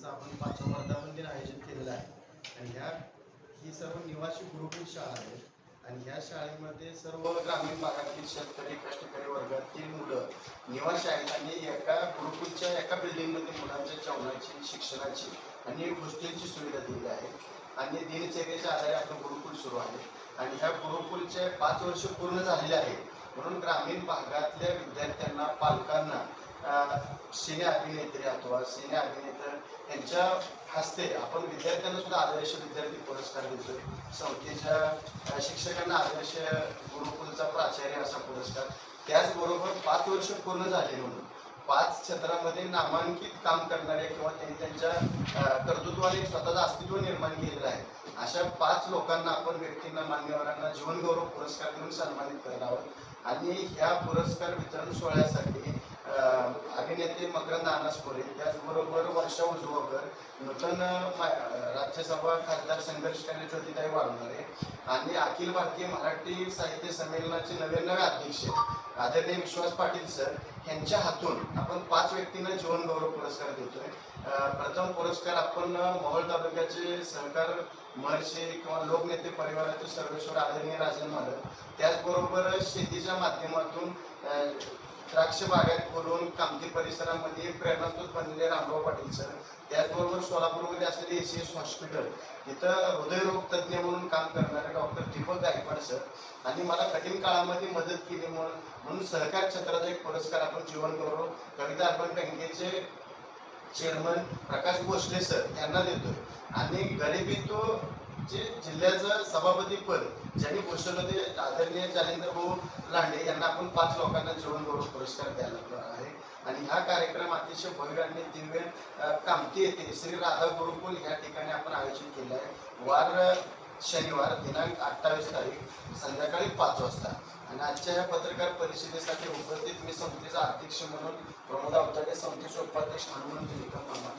शाळेचं आपण 5वा वर्धापन दिन आयोजित केलेलं आहे आणि ही सर्व निवासी गुरुकुल शाळा आहे आणि ह्या शाळेमध्ये सर्व ग्रामीण भागातील शेतकरी कष्टकरी वर्गातील मुलं निवासी आहेत आणि एका गुरुकुलच्या एका बिल्डिंगमध्ये मुलांच्या जेवणाची शिक्षणाची आणि हॉस्टेलची सुविधा दिली आहे आणि दिनचर्येच्या आधारे आपलं गुरुकुल सुरू आहे आणि ह्या गुरुकुलचे 5 वर्ष पूर्ण झालेले आहेत म्हणून ग्रामीण भागातल्या विद्यार्थ्यांना पालकांना सिने अभिनेत्री अथवा सिने अभिनेते यांच्या हस्ते आपण विद्यार्थ्यांना सुद्धा आदर्श विद्यार्थी पुरस्कार देतोय संस्थेच्या शिक्षकांना आदर्श गुरुकुलचा प्राचार्य असा पुरस्कार त्याचबरोबर 5 वर्ष पूर्ण झाले म्हणून 5 क्षेत्रामध्ये नामांकित काम करणारे किंवा त्यांनी त्यांच्या कर्तृत्वाने स्वतःचं अस्तित्व निर्माण केलेलं आहे अशा 5 लोकांना आपण व्यक्तींना मान्यवरांना जीवनगौरव पुरस्कार देऊन सन्मानित करणार आहोत आणि ह्या पुरस्कार वितरण सोहळ्यासाठी अभिनेते मकरंद अनासपुरे त्याचबरोबर वर्षा उजवकर नूतन राज्यसभा खासदार संघर्षकारी ज्योतिताई वाघमारे आणि अखिल भारतीय मराठी साहित्य संमेलनाचे नवे अध्यक्ष आदरणीय विश्वास पाटील सर यांच्या हातून आपण 5 व्यक्तींना जीवनगौरव पुरस्कार देतोय। प्रथम पुरस्कार आपण मोहोळ तालुक्याचे सहकार महर्षी किंवा लोकनेते परिवाराचे सर्वेश्वर आदरणीय राजन मालक त्याचबरोबर शेतीच्या माध्यमातून द्राक्ष बागायत करून कामठी परिसरामध्ये प्रेरणास्त्रोत बनलेले रामभाऊ पाटील सर त्याचबरोबर सोलापूरमध्ये असलेले ACS हॉस्पिटल इथं हृदयरोग तज्ज्ञ म्हणून काम करणारे डॉक्टर दीपक गायकवाड सर आणि मला कठीण काळामध्ये मदत केली म्हणून सहकार क्षेत्राचा एक पुरस्कार आपण जीवनगौरव कविता अर्पण बँकेचे चेअरमन प्रकाश भोसले सर यांना देतोय आणि गरिबीतो जे जिल्ह्याचं सभापती पद ज्यांनी घोषवलं ते आदरणीय जालिंदर भाऊ लांडे यांना आपण 5 लोकांना जीवनगौरव पुरस्कार द्यायला आहे आणि हा कार्यक्रम अतिशय भव्य आणि दिव्य कामठी येथे श्री राधा गुरुकुल या ठिकाणी आपण आयोजित केलं आहे वार शनिवार दिनांक 28 तारीख संध्याकाळी 5 वाजता आणि आजच्या या पत्रकार परिषदेसाठी उपस्थित मी संस्थेचा अध्यक्ष म्हणून प्रमोद अवताडे संस्थेचे उपाध्यक्ष हनुमंत निकम मामा